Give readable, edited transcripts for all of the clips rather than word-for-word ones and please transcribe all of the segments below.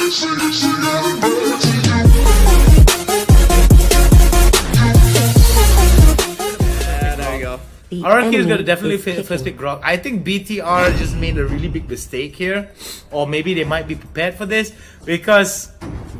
There we go. RRQ is going to definitely first pick Grok. I think BTR just made a really big mistake here. Or maybe they might be prepared for this. Because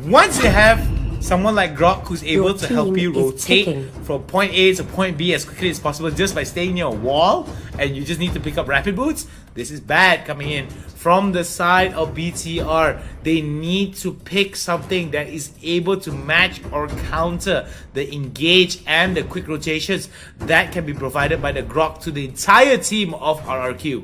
once you have someone like Grok who's able to help you rotate from point A to point B as quickly as possible just by staying near a wall, and you just need to pick up rapid boots, this is bad coming in. From the side of BTR, they need to pick something that is able to match or counter the engage and the quick rotations that can be provided by the Grok to the entire team of RRQ.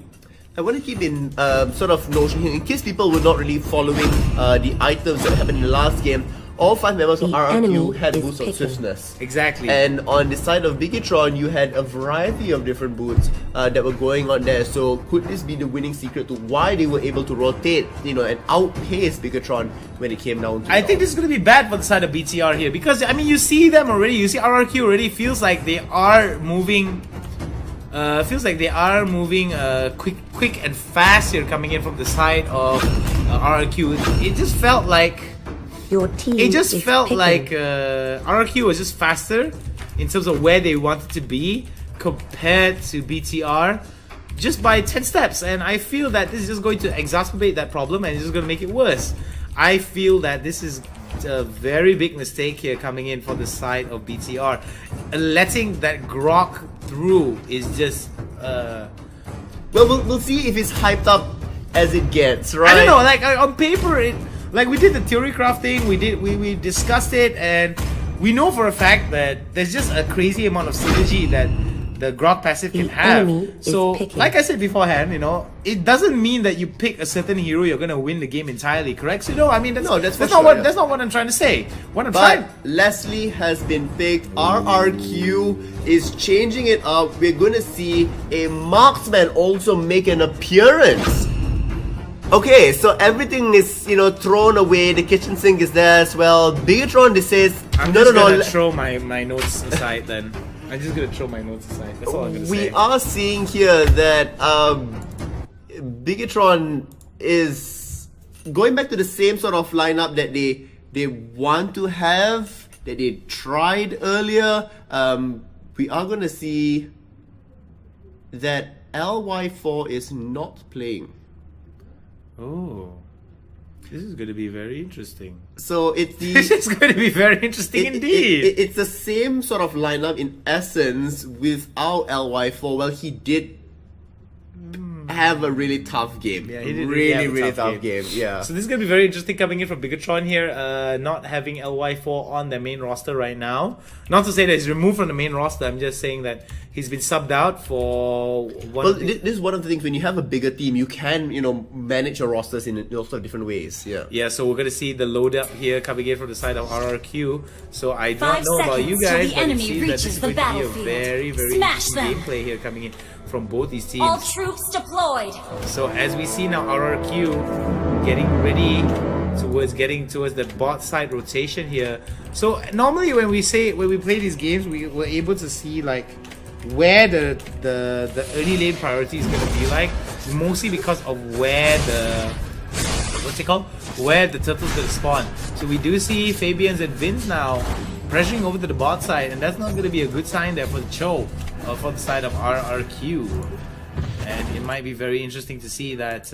I want to keep in sort of notion here, in case people were not really following the items that happened in the last game. All 5 members of RRQ had boots of swiftness. Exactly. And on the side of Bigetron, you had a variety of different boots that were going on there. So could this be the winning secret to why they were able to rotate, and outpace Bigetron when it came down to I think this is going to be bad for the side of BTR here. Because, I mean, you see them already. You see RRQ already feels like they are moving... quick and fast here coming in from the side of RRQ. It just felt like... RRQ was just faster in terms of where they wanted to be compared to BTR just by 10 steps, and I feel that this is just going to exacerbate that problem and it's just going to make it worse. I feel that this is a very big mistake here coming in from the side of BTR. Letting that Grok through is just well, we'll see if it's hyped up as it gets, right? I don't know, like on paper like we did the theory crafting, we discussed it, and we know for a fact that there's just a crazy amount of synergy that the Grok passive can have. So, like I said beforehand, it doesn't mean that you pick a certain hero, you're gonna win the game entirely, correct? So, I mean, that's not what I'm trying to say. Leslie has been picked. RRQ is changing it up. We're gonna see a marksman also make an appearance. Okay, so everything is, thrown away. The kitchen sink is there as well. Bigetron, this says, I'm just gonna throw my notes aside then. I'm just gonna throw my notes aside. That's all I'm gonna say. We are seeing here that Bigetron is going back to the same sort of lineup that they want to have, that they tried earlier. We are gonna see that LY4 is not playing. Oh, this is going to be very interesting. So it's the this is going to be very interesting indeed. It's the same sort of lineup in essence without LY4. Well, he did have a really tough game. Yeah, he did really tough game. Yeah. So this is going to be very interesting coming in from Bigetron here, not having LY4 on their main roster right now. Not to say that he's removed from the main roster, I'm just saying that he's been subbed out for one... this is one of the things, when you have a bigger team, you can, manage your rosters in lots of different ways. Yeah. Yeah, so we're going to see the load up here coming in from the side of RRQ. So I don't know about you guys, but it seems that this is going to be a very, very interesting gameplay here coming in from both these teams. All troops deployed. So as we see now, RRQ getting ready getting towards the bot side rotation here. So normally when we play these games, we were able to see like where the early lane priority is going to be like, mostly because of where where the turtle's going to spawn. So we do see Fabians and Vins now pressuring over to the bot side, and that's not going to be a good sign there for the Cho, for the side of RRQ. And it might be very interesting to see that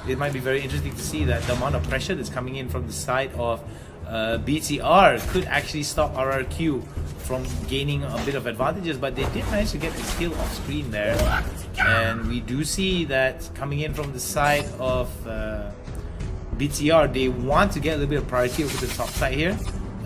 it might be very interesting to see that the amount of pressure that's coming in from the side of BTR could actually stop RRQ from gaining a bit of advantages, but they did manage to get the kill off screen there. And we do see that coming in from the side of BTR, they want to get a little bit of priority over to the top side here.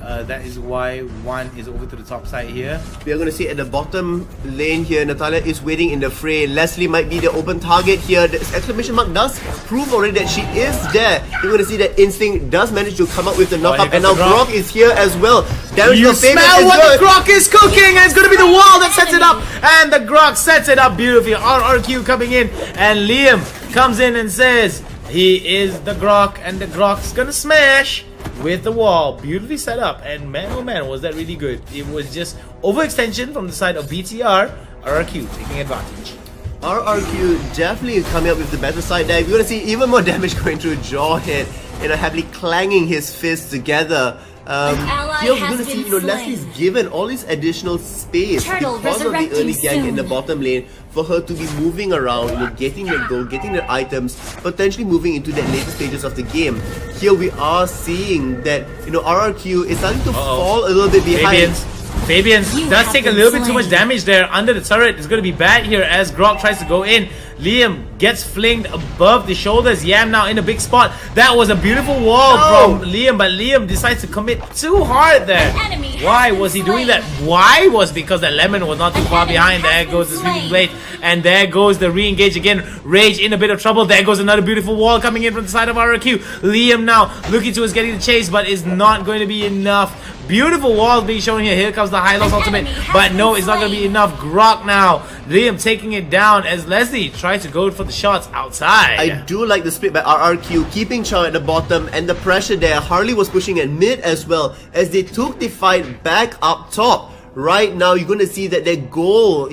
That is why one is over to the top side here. We are going to see at the bottom lane here, Natalia is waiting in the fray. Leslie might be the open target here. The exclamation mark does prove already that she is there. You're going to see that Instinct does manage to come up with the knockup, and now Grok is here as well. You smell what the Grok is cooking, and it's going to be the wall that sets it up, and the Grok sets it up beautifully. RRQ coming in, and Liam comes in and says he is the Grok, and the Grok's going to smash with the wall, beautifully set up, and man oh man was that really good. It was just overextension from the side of BTR. RRQ taking advantage. RRQ definitely coming up with the better side there. You're gonna see even more damage going through Jawhead, happily clanging his fists together. Here we're gonna see, Leslie's given all this additional space because of the early gank in the bottom lane for her to be moving around, getting the gold, getting the items, potentially moving into the later stages of the game. Here we are seeing that, RRQ is starting to fall a little bit behind. Fabians does take a little bit too much damage there under the turret. It's going to be bad here as Grok tries to go in. Liam gets flinged above the shoulders. Yam now in a big spot. That was a beautiful wall from Liam, but Liam decides to commit too hard there. Why was he doing that? Why was because that Lemon was not too far behind. There goes the Sweeping Blade, and there goes the re-engage again. Rage in a bit of trouble. There goes another beautiful wall coming in from the side of RRQ. Liam now looking towards getting the chase, but it's not going to be enough. Beautiful walls being shown here. Here comes the Hylos ultimate, but no, it's not going to be enough. Grok now. Liam taking it down as Leslie tries to go for the shots outside. I do like the split by RRQ, keeping Chow at the bottom and the pressure there. Harley was pushing at mid as well as they took the fight back up top. Right now, you're going to see that their goal,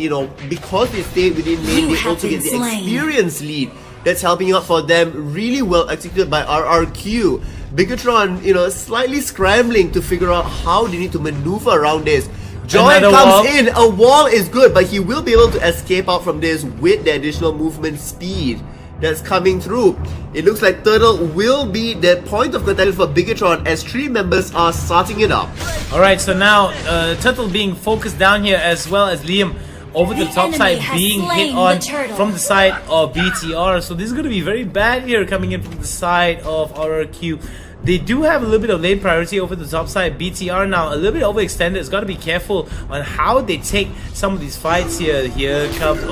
because they stayed within lane, they also get the experience lead. That's helping out for them, really well executed by RRQ. Biggitron, slightly scrambling to figure out how they need to maneuver around this. Joy comes in, a wall is good, but he will be able to escape out from this with the additional movement speed that's coming through. It looks like Turtle will be the point of contention for Biggitron as 3 members are starting it up. Alright, so now Turtle being focused down here as well as Liam over the top side being hit on from the side of BTR. So this is going to be very bad here coming in from the side of RRQ. They do have a little bit of lane priority over the top side. BTR now a little bit overextended. It's got to be careful on how they take some of these fights here. Here comes,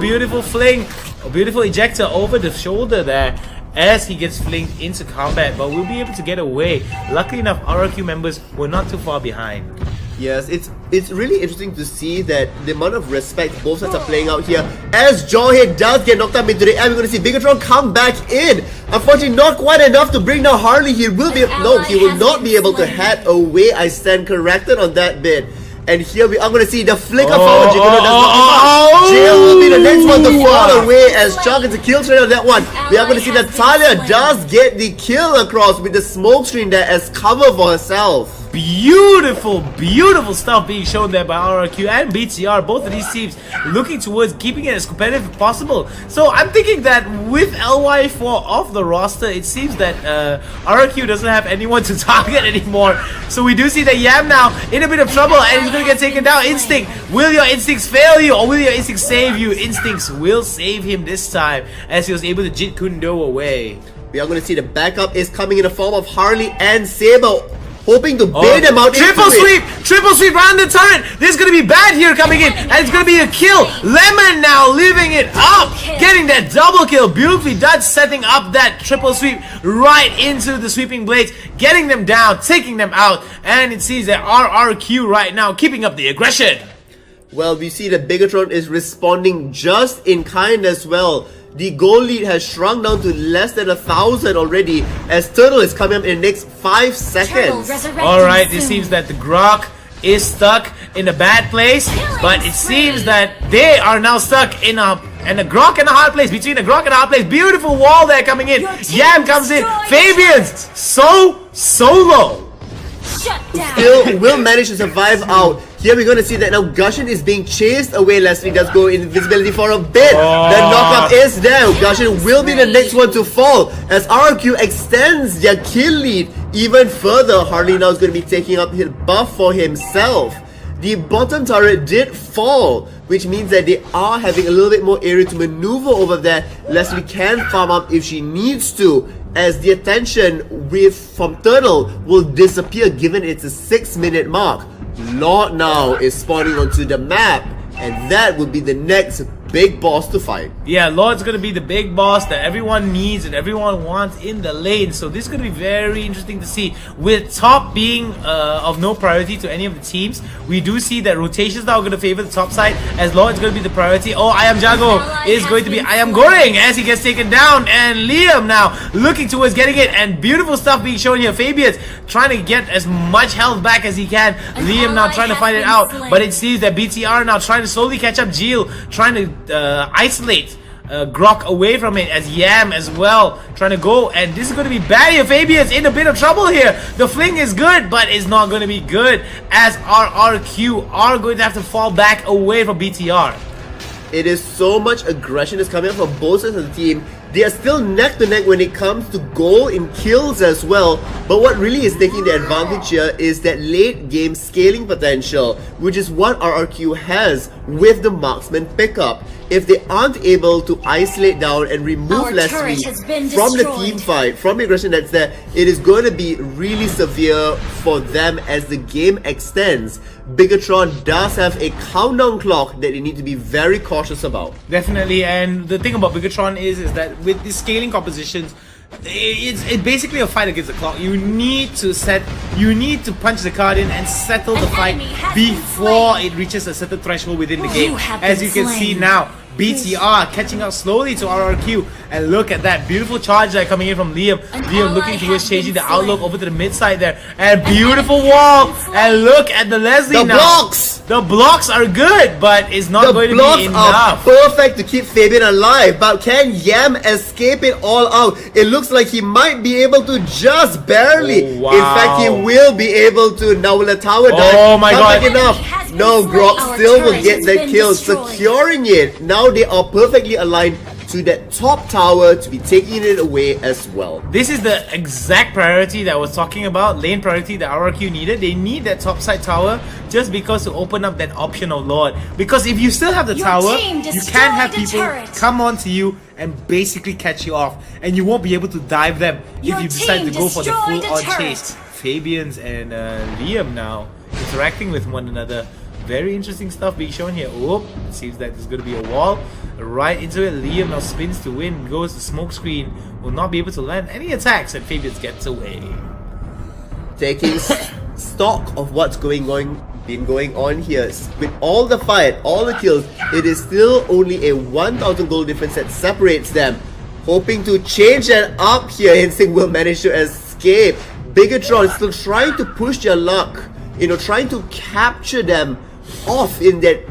beautiful fling. A beautiful ejector over the shoulder there as he gets flinged into combat, but we'll be able to get away. Luckily enough, RRQ members were not too far behind. Yes, it's really interesting to see that the amount of respect both sides are playing out here. As Jawhead does get knocked up into the air, we're going to see Biggitron come back in. Unfortunately, not quite enough to bring down Harley. He will not be able to head away. I stand corrected on that bit. And here we are going to see the flicker forward. Jail will be the next one to fall away as Chuck gets a kill straight on that one. We are going to see that Talia does get the kill across with the smoke screen there as cover for herself. Beautiful, beautiful stuff being shown there by RRQ and BTR. Both of these teams looking towards keeping it as competitive as possible. So I'm thinking that with LY4 off the roster, it seems that RRQ doesn't have anyone to target anymore. So we do see that Yam now in a bit of trouble and he's going to get taken down. Instinct, will your instincts fail you or will your instincts save you? Instincts will save him this time as he was able to Jit Kundo away. We are going to see the backup is coming in the form of Harley and Saber, hoping to bait them out. Triple sweep round the turret. This is going to be bad here coming in, and it's going to be a kill. Lemon now leaving it up, getting that double kill. Beautifully done, setting up that triple sweep right into the Sweeping Blades, getting them down, taking them out, and it seems that RRQ right now keeping up the aggression. Well, we see that Biggitron is responding just in kind as well. The goal lead has shrunk down to less than 1,000 already as Turtle is coming up in the next 5 seconds. Alright, it seems that the Grok is stuck in a bad place, but it seems that they are now stuck in a Grok and a hard place. Between a Grok and a hard place, beautiful wall there coming in. Yam comes in. Fabians solo. Still will manage to survive out. Here we're going to see that now Gushin is being chased away. Leslie does go in invisibility for a bit. The knockup is there. Gushin will be the next one to fall as RRQ extends their kill lead even further. Harley now is going to be taking up his buff for himself. The bottom turret did fall, which means that they are having a little bit more area to maneuver over there. Leslie can farm up if she needs to, as the attention from Turtle will disappear given it's a 6-minute mark. Lord now is spawning onto the map, and that would be the next big boss to fight. Yeah, Lord's gonna be the big boss that everyone needs and everyone wants in the lane. So this is gonna be very interesting to see. With top being of no priority to any of the teams, we do see that rotations now are gonna favor the top side as Lord's gonna be the priority. I Am Jago is going to be I Am Goreng as he gets taken down, and Liam now looking towards getting it, and beautiful stuff being shown here. Fabian's trying to get as much health back as he can. Liam now trying to fight it out, but it seems that BTR now trying to slowly catch up. Jill trying to isolate Grok away from it, as Yam as well trying to go, and this is going to be bad here. Fabian's in a bit of trouble here. The fling is good, but it's not going to be good, as RRQ are going to have to fall back away from BTR. It is so much aggression is coming up from both sides of the team. They are still neck to neck when it comes to goal in kills as well. But what really is taking the advantage here is that late game scaling potential, which is what RRQ has with the marksman pickup. If they aren't able to isolate down and remove Leslie from the team fight, from the aggression that's there, it is going to be really severe for them as the game extends. Bigatron does have a countdown clock that they need to be very cautious about. Definitely, and the thing about Bigatron is that with these scaling compositions, it's basically a fight against the clock. You need to punch the card in and settle the fight before it reaches a certain threshold within the game. As you can see now, BTR catching up slowly to RRQ, and look at that beautiful charge there coming in from Liam. Liam looking towards changing the outlook over to the mid side there, and beautiful wall, and look at the Leslie now. Blocks! The blocks are good, but it's not going to be enough. The blocks are perfect to keep Fabian alive, but can Yam escape it all out? It looks like he might be able to just barely. Oh, wow. In fact, he will be able to. Now will the tower die? Oh my god. Enough. No, Grok still will get the kill, securing it. Now they are perfectly aligned to that top tower to be taking it away as well. This is the exact priority that I was talking about, lane priority that RRQ needed. They need that top side tower just because to open up that option of Lord. Because if you still have the tower, you can't have people come onto you and basically catch you off, and you won't be able to dive them if you decide to go for the full on chase. Fabians and Liam now interacting with one another. Very interesting stuff being shown here. Oh, it seems that there's going to be a wall right into it. Liam now spins to win, goes to smoke screen, will not be able to land any attacks, and Fabians gets away. Taking stock of what's been going on here, with all the fight, all the kills, it is still only a 1,000 gold difference that separates them. Hoping to change that up here, Instinct will manage to escape. Bigatron still trying to push their luck, trying to capture them off in that,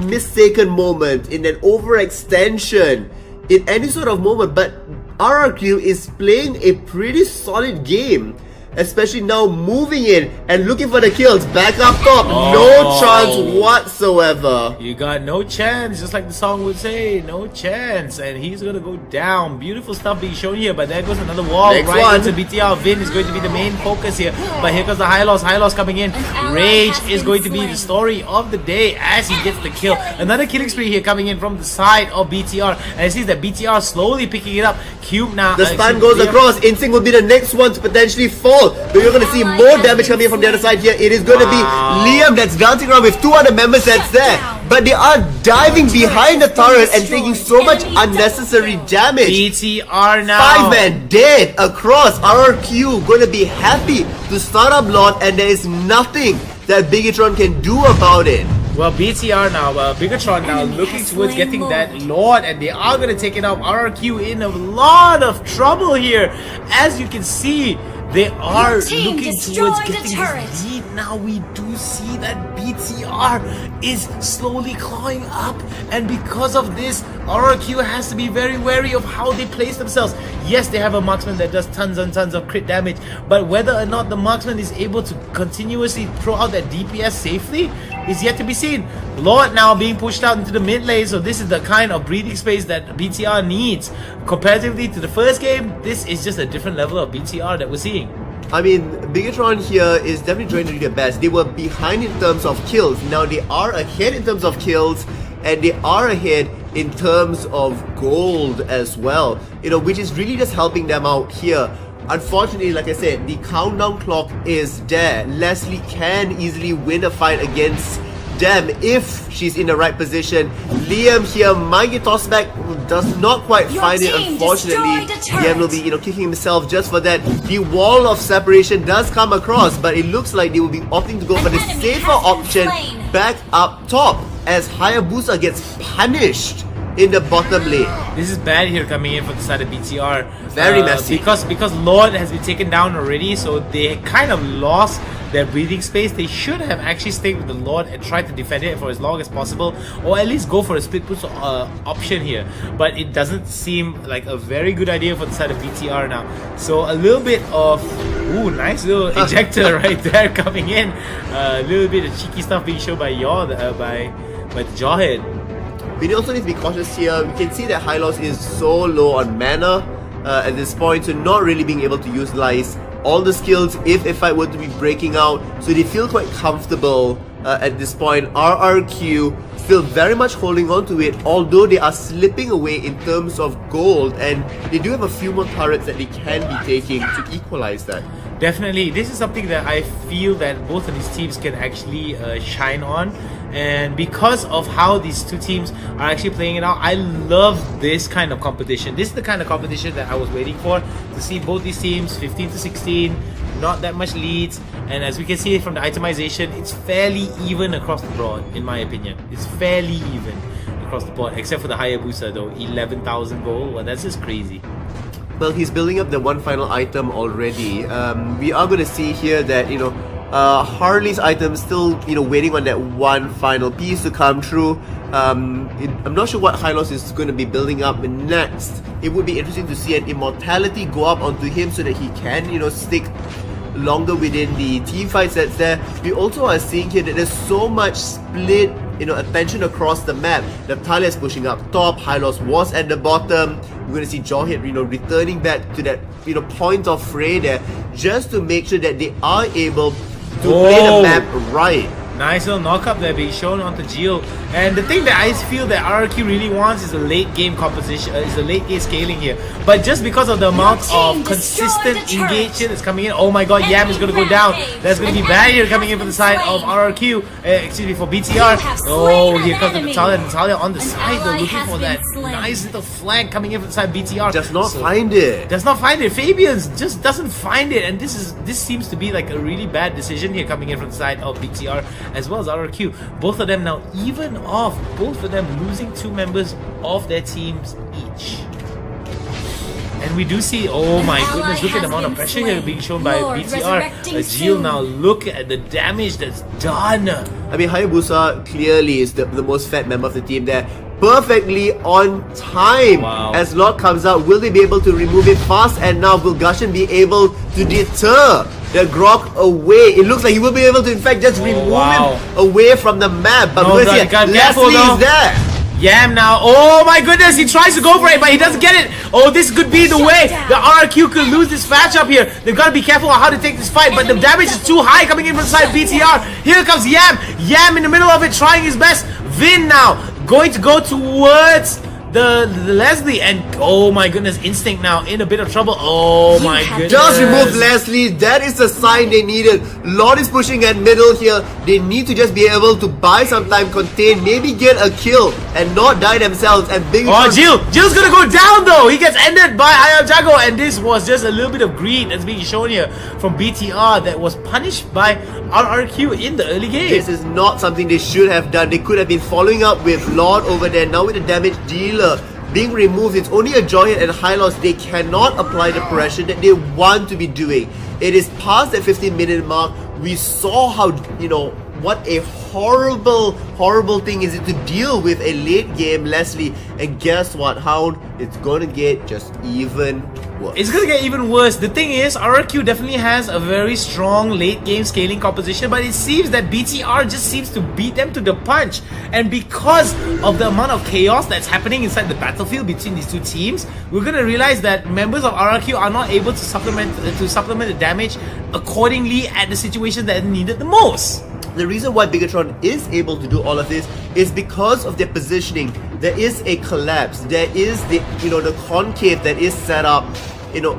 mistaken moment, in an overextension, in any sort of moment. But RRQ is playing a pretty solid game, especially now moving in and looking for the kills back up top. No chance whatsoever. You got no chance, just like the song would say, no chance, and he's gonna go down. Beautiful stuff being shown here, but there goes another wall. Next right one. into BTR. Vin is going to be the main focus here, but here comes the high loss coming in. Rage is going to be the story of the day as he gets the kill. Another killing spree here coming in from the side of BTR, and it seems that BTR slowly picking it up. Cube now. The stun goes across. Instinct will be the next one to potentially fall. But you're going to see more damage coming in from the other side here. It is going to be Liam that's dancing around with two other members that's there. But they are diving behind the turret and taking so much unnecessary damage. BTR now. 5 men dead across. RRQ going to be happy to start up Lord, and there is nothing that Bigatron can do about it. Well, BTR now, Bigatron now looking towards getting that Lord, and they are going to take it out. RRQ in a lot of trouble here. As you can see, they are looking towards getting this lead. Now we do see that BTR is slowly clawing up, and because of this, RRQ has to be very wary of how they place themselves. Yes, they have a marksman that does tons and tons of crit damage, but whether or not the marksman is able to continuously throw out that DPS safely is yet to be seen. Lord now being pushed out into the mid lane, so this is the kind of breathing space that BTR needs. Comparatively to the first game, this is just a different level of BTR that we're seeing. I mean, Bigatron here is definitely trying to do their best. They were behind in terms of kills. Now they are ahead in terms of kills, and they are ahead in terms of gold as well. Which is really just helping them out here. Unfortunately, like I said, the countdown clock is there. Leslie can easily win a fight against them if she's in the right position. Liam here might get tossed back, does not quite find it, unfortunately. Liam will be, kicking himself just for that. The wall of separation does come across, but it looks like they will be opting to go for the safer option back up top as Hayabusa gets punished in the bottom lane. This is bad here coming in for the side of BTR. Very messy. Because Lord has been taken down already, so they kind of lost their breathing space, they should have actually stayed with the Lord and tried to defend it for as long as possible, or at least go for a split push option here. But it doesn't seem like a very good idea for the side of BTR now. So a little bit of nice little ejector right there coming in. A little bit of cheeky stuff being shown by by the Jawhead. We also need to be cautious here. We can see that Hylos is so low on mana at this point, so not really being able to utilize all the skills if a fight were to be breaking out. So they feel quite comfortable at this point. RRQ still very much holding on to it, although they are slipping away in terms of gold, and they do have a few more turrets that they can be taking to equalize that. Definitely, this is something that I feel that both of these teams can actually shine on. And because of how these two teams are actually playing it out, I love this kind of competition. This is the kind of competition that I was waiting for, to see both these teams 15 to 16, not that much leads. And as we can see from the itemization, it's fairly even across the board, in my opinion. It's fairly even across the board, except for the Hayabusa though. 11,000 gold, well, that's just crazy. Well, he's building up the one final item already. We are going to see here that, Harley's item still, waiting on that one final piece to come through. I'm not sure what Hylos is going to be building up next. It would be interesting to see an immortality go up onto him so that he can, stick longer within the team fights that's there. We also are seeing here that there's so much split, attention across the map. Natalia is pushing up top, Hylos was at the bottom. We're going to see Jawhead, returning back to that, point of fray there, just to make sure that they are able to play the map right. Nice little knock-up there being shown onto Geo. And the thing that I feel that RRQ really wants is a late game composition, is a late game scaling here. But just because of the amount of consistent engagement that's coming in, oh my god, Yam is going to go down. There's going to be barrier coming in from the side of RRQ, for BTR. Oh, here comes the Natalia. Natalia on the side though, looking for that nice little flank coming in from the side of BTR. Does not find it. Does not find it. Fabians just doesn't find it. And this seems to be like a really bad decision here coming in from the side of BTR as well as RRQ. Both of them now even off. Both of them losing 2 members of their teams each. And we do see, oh my goodness, look at the amount of pressure here being shown by BTR. Geo now, look at the damage that's done. I mean, Hayabusa clearly is the most fat member of the team there. Perfectly on time. Wow. As Lord comes out, will they be able to remove it fast? And now will Gusion be able to deter the Grok away? It looks like he will be able to in fact just remove him away from the map. But we're going to see Leslie is there. Yam now, oh my goodness, he tries to go for it, but he doesn't get it. Oh, this could be the way the RRQ could lose this matchup here. They've got to be careful on how to take this fight, but the damage is too high coming in from the side of BTR. Here comes Yam. Yam in the middle of it, trying his best. Vin now, going to go towards the Leslie, and oh my goodness, Instinct now in a bit of trouble. Oh my goodness. Just remove Leslie. That is the sign they needed. Lord is pushing at middle here. They need to just be able to buy some time, contain, maybe get a kill and not die themselves. And big Jill's gonna go down though. He gets ended by Ayajago, and this was just a little bit of greed that's being shown here from BTR that was punished by RRQ in the early game. This is not something they should have done. They could have been following up with Lord over there. Now with the damage dealer being removed, it's only a Jawhead and Hylos. They cannot apply the pressure that they want to be doing. It is past that 15-minute mark. We saw how, what a horrible thing is it to deal with a late game Leslie. And guess what, Hound? It's gonna get just even worse. It's gonna get even worse. The thing is, RRQ definitely has a very strong late game scaling composition, but it seems that BTR just seems to beat them to the punch. And because of the amount of chaos that's happening inside the battlefield between these two teams, we're gonna realize that members of RRQ are not able to supplement the damage accordingly at the situation that needed the most. The reason why Bigatron is able to do all of this is because of their positioning. There is a collapse. There is the the concave that is set up,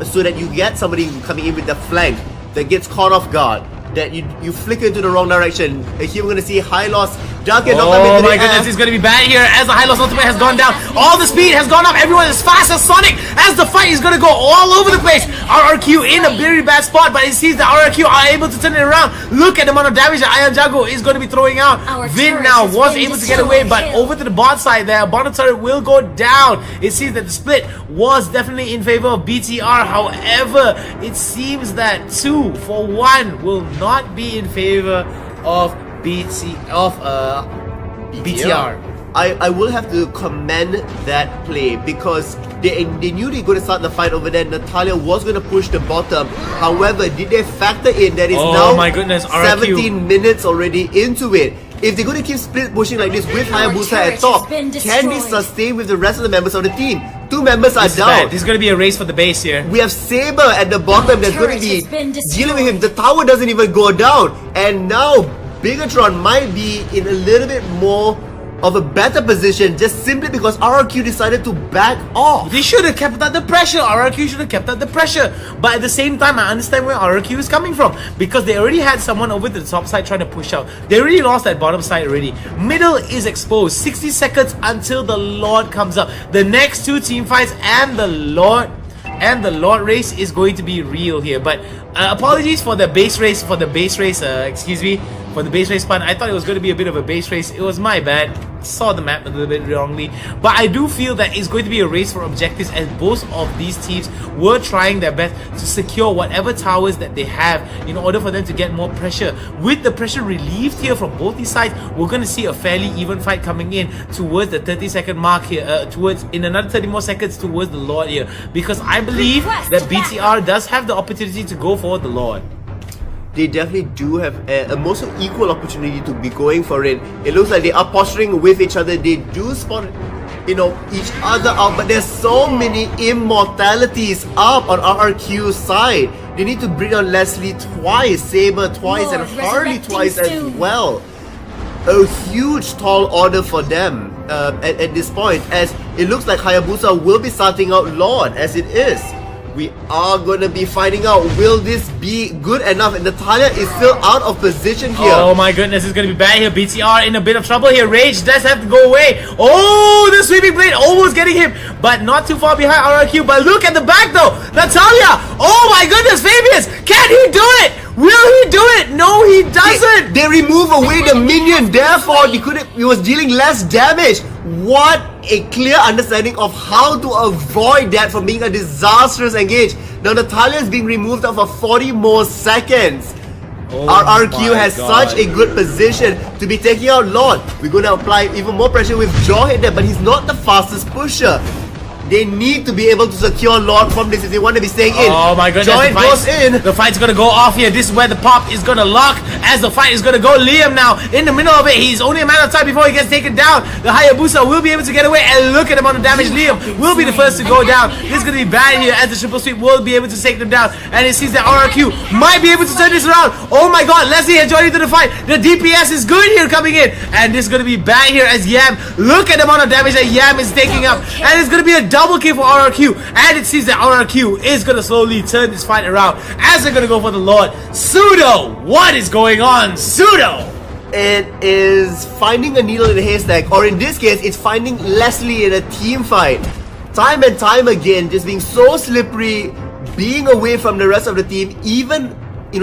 so that you get somebody coming in with the flank that gets caught off guard. That you flicker into the wrong direction. Here we're going to see Hylos Duck it, Oh my goodness, it's gonna be bad here as the Hylos ultimate has gone down. All the speed has gone up. Everyone is fast as Sonic as the fight is gonna go all over the place. RRQ in a very bad spot, but it seems that RRQ are able to turn it around. Look at the amount of damage that Iron Jago is gonna be throwing out. Vin now was able to get away, but over to the bot side there, bottom turret will go down. It seems that the split was definitely in favor of BTR. However, it seems that 2 for 1 will not be in favor of BTR. I will have to commend that play because they knew they were going to start the fight over there. Natalia was going to push the bottom. However, did they factor in that it's now my goodness, 17 minutes already into it? If they're going to keep split pushing like this with Hayabusa at top, can they sustain with the rest of the members of the team? 2 members are down. This is going to be a race for the base here. We have Saber at the bottom that's going to be dealing with him. The tower doesn't even go down. And now Bigatron might be in a little bit more of a better position just simply because RRQ decided to back off. They should have kept up the pressure. RRQ should have kept up the pressure. But at the same time, I understand where RRQ is coming from because they already had someone over to the top side trying to push out. They already lost that bottom side already. Middle is exposed. 60 seconds until the Lord comes up. The next 2 team fights and the Lord race is going to be real here. But apologies for the base race, for the base race pun. I thought it was going to be a bit of a base race. It was my bad. Saw the map a little bit wrongly. But I do feel that it's going to be a race for objectives as both of these teams were trying their best to secure whatever towers that they have in order for them to get more pressure. With the pressure relieved here from both these sides, we're going to see a fairly even fight coming in towards the 30-second mark here, in another 30 more seconds towards the Lord here, because I believe that BTR does have the opportunity to go for the Lord. They definitely do have a most equal opportunity to be going for it. It looks like they are posturing with each other. They do spot, each other out, but there's so many immortalities up on RRQ's side. They need to bring on Leslie twice, Saber twice, and Harley twice as well. A huge tall order for them at this point, as it looks like Hayabusa will be starting out Lord as it is. We are gonna be finding out, will this be good enough? And Natalia is still out of position here. Oh my goodness, it's gonna be bad here. BTR in a bit of trouble here. Rage does have to go away. Oh, the sweeping blade almost getting him, but not too far behind RRQ. But look at the back though, Natalia. Oh my goodness, Fabius, can he do it? Will he do it? No, he doesn't. They remove away the minion, therefore he was dealing less damage. What a clear understanding of how to avoid that from being a disastrous engage. Now Natalia is being removed out for 40 more seconds. RRQ has such a good position to be taking out Lord. We're going to apply even more pressure with Jawhead there, but he's not the fastest pusher. They need to be able to secure Lord from this if they want to be staying in. Oh my goodness, Jawhead goes in. The fight's gonna go off here. This is where the pop is gonna lock as the fight is gonna go. Liam now in the middle of it. He's only a matter of time before he gets taken down. The Hayabusa will be able to get away, and look at the amount of damage. Liam will be the first to go down. This is gonna be bad here as the triple sweep will be able to take them down. And it seems that RRQ might be able to turn this around. Oh my god, Leslie has joined into the fight. The DPS is good here coming in. And this is gonna be bad here as Yam. Look at the amount of damage that Yam is taking up. And it's gonna be a double kill for RRQ. And it seems that RRQ is gonna slowly turn this fight around as they're gonna go for the Lord. Pseudo, what is going on, Pseudo? It is finding a needle in a haystack, or in this case, it's finding Leslie in a team fight. Time and time again, just being so slippery, being away from the rest of the team, even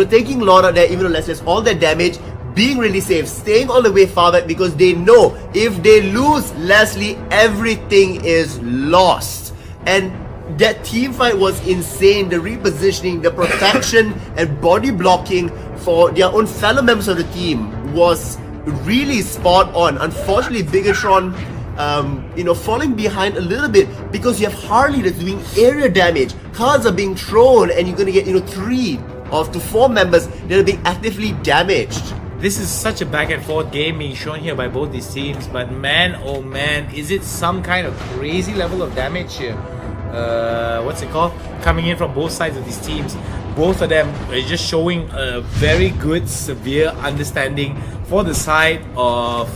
taking Lord out there, even though Leslie has all that damage, being really safe, staying all the way far back because they know if they lose Leslie, everything is lost. And that team fight was insane. The repositioning, the protection and body blocking for their own fellow members of the team was really spot on. Unfortunately, Bigatron falling behind a little bit because you have Harley that's doing area damage. Cards are being thrown and you're gonna get 3 to 4 members that are being actively damaged. This is such a back and forth game being shown here by both these teams, but man, oh man, is it some kind of crazy level of damage here? What's it called? Coming in from both sides of these teams. Both of them are just showing a very good, severe understanding for the side of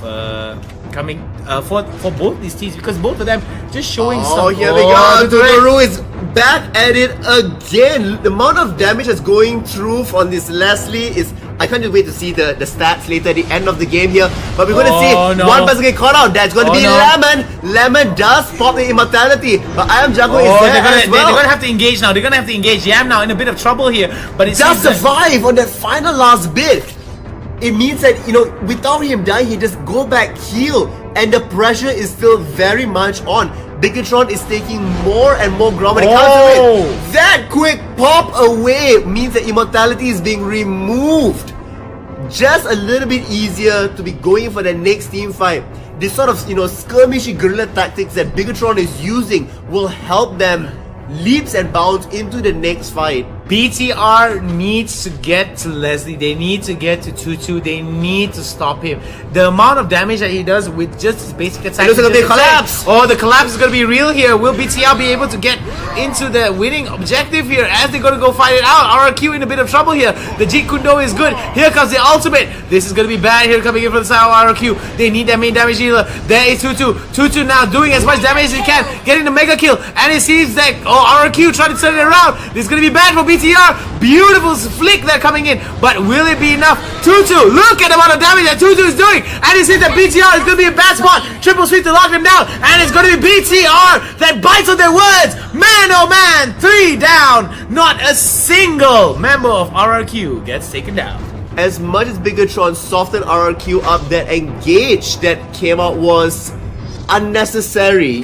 for both these teams, because both of them just showing some. Oh, here we go. Totoro is back at it again. The amount of damage that's going through on this Leslie is I can't just wait to see the stats later at the end of the game here. But we're going to see no. one person get caught out. That's going to be no. Lemon. Lemon does pop the immortality, but I Am Jungle is there as well. They're gonna have to engage now. They're gonna have to engage. Yam now in a bit of trouble here, but it Just seems survive on that final last bit. It means that, you know, without him dying, he just go back, heal, and the pressure is still very much on. Bigatron is taking more and more ground when it comes to it. That quick pop away means that immortality is being removed. Just a little bit easier to be going for the next team fight. This sort of, you know, skirmishy guerrilla tactics that Bigatron is using will help them leaps and bounds into the next fight. BTR needs to get to Leslie. They need to get to Tutu. They need to stop him. The amount of damage that he does with just his basic attack. It's gonna be a collapse. Oh, the collapse is gonna be real here. Will BTR be able to get into the winning objective here as they're gonna go fight it out? RRQ in a bit of trouble here. The Jeet Kune Do is good. Here comes the ultimate. This is gonna be bad here coming in from the side of RRQ. They need their main damage healer. There is Tutu. Tutu now doing as much damage as he can, getting the mega kill. And it seems that RRQ trying to turn it around. This is gonna be bad for BTR. Beautiful flick there coming in, but will it be enough? Tutu, look at the amount of damage that Tutu is doing, and it seems that BTR is going to be a bad spot. Triple sweep to lock him down, and it's going to be BTR that bites on their words. Man, oh man, 3 down. Not a single member of RRQ gets taken down. As much as Bigatron softened RRQ up, that engage that came out was unnecessary.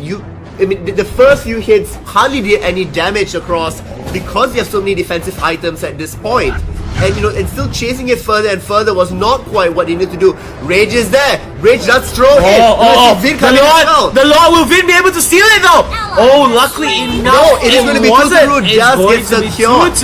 I mean, the first few hits hardly did any damage across because they have so many defensive items at this point. And you know, and still chasing it further and further was not quite what they need to do. Rage is there. Rage does throw hit. The Lord, will Vin be able to steal it though? Oh, luckily enough. No, it is going to be Tutu just gets secured.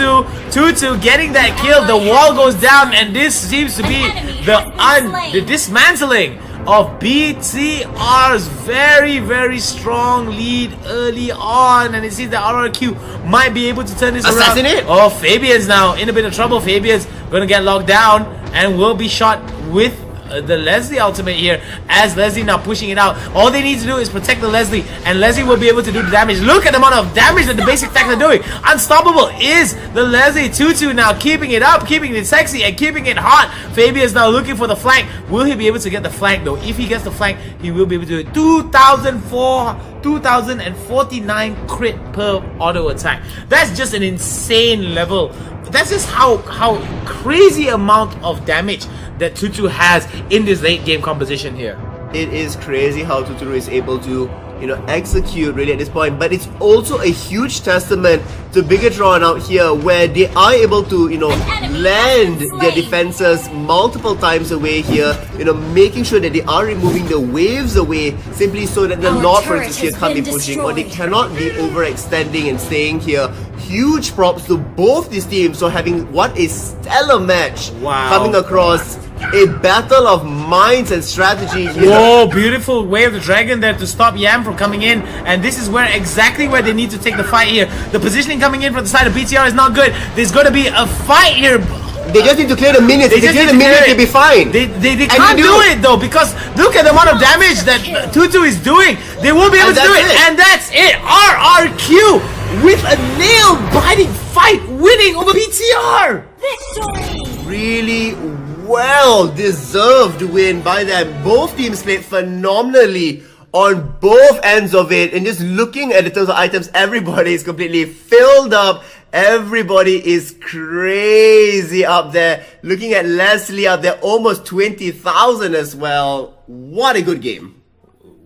Tutu getting that kill. The wall goes down, and this seems to be the dismantling of BTR's very, very strong lead early on, and it seems that RRQ might be able to turn this around. Oh, Fabian's now in a bit of trouble. Fabian's gonna get locked down and will be shot with the Leslie ultimate here, as Leslie now pushing it out. All they need to do is protect the Leslie, and Leslie will be able to do the damage. Look at the amount of damage that the basic attack are doing. Unstoppable is the Leslie. Tutu now keeping it up, keeping it sexy, and keeping it hot. Fabian is now looking for the flank. Will he be able to get the flank though? If he gets the flank, he will be able to do it. 2049 crit per auto attack. That's just an insane level. That's just how crazy amount of damage that Tutu has in this late game composition here. It is crazy how Tutu is able to, you know, execute really at this point, but it's also a huge testament to Bigatron out here, where they are able to, you know, land their defenses multiple times away here, you know, making sure that they are removing the waves away, simply so that the Lord, for instance, here can't be pushing, or they cannot be overextending and staying here. Huge props to both these teams for having what a stellar match coming across. A battle of minds and strategy here. Whoa, beautiful way of the dragon there to stop Yam from coming in, and this is exactly where they need to take the fight here. The positioning coming in from the side of BTR is not good. There's going to be a fight here. They just need to clear the minutes. They clear the minutes, they'll be fine. They can't do it though, because look at the amount of damage that Tutu is doing. They won't be able to do it. And that's it. RRQ with a nail-biting fight, winning over BTR. Victory! Really well deserved win by them. Both teams played phenomenally on both ends of it, and just looking at the terms of items, everybody is completely filled up. Everybody is crazy up there. Looking at Leslie up there, almost 20,000 as well. What a good game.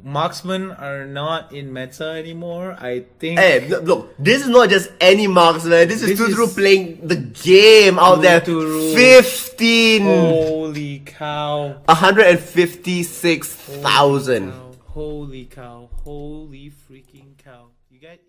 Marksmen are not in meta anymore, I think. Hey, look, this is not just any marksman. This is Tutu playing the game out there. 15. Holy cow. 156,000. Holy cow. Holy freaking cow. You guys.